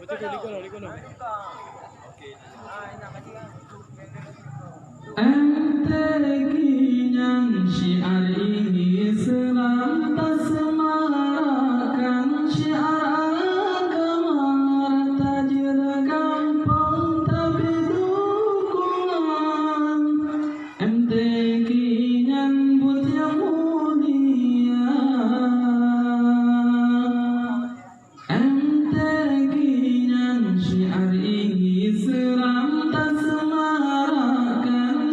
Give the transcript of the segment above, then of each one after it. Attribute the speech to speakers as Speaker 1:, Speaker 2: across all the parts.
Speaker 1: Betul tu likun. Okey.
Speaker 2: Antekinyan syiar ini selantas semarakan syiar agama tajir gampang tapi dukungan antekinyan buat yang mulia antekinyan syiar ini selantas semarakan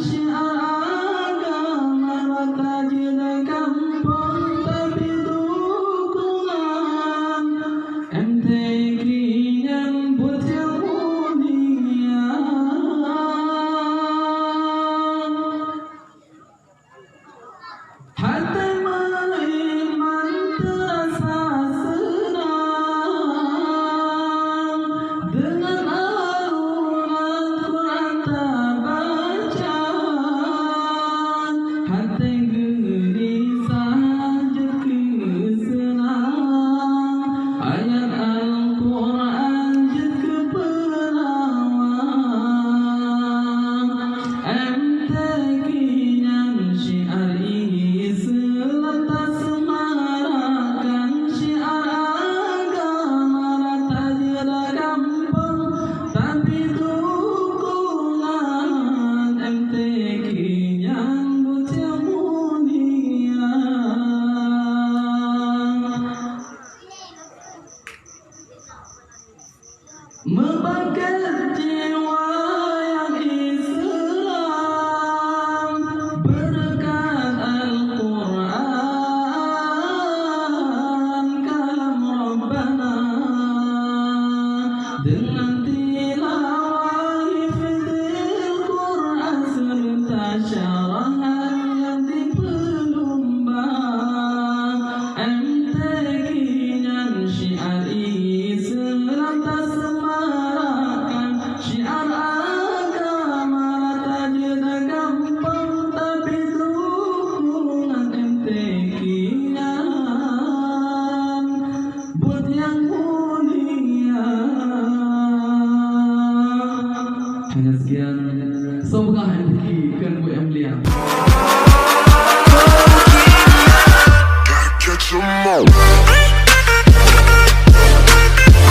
Speaker 2: membangkit jiwa yang Islam berkat Al-Quran kalam Rabbana dengan tilawah hifdzil Quran serta syarahan yang diperlumbang antekinyan syiar Islam tak semarakan syiar agama tajir gampang tapi dukungan antekinyan buat yang mulia. Hanya sekian, semoga hati kan buat yang mulia.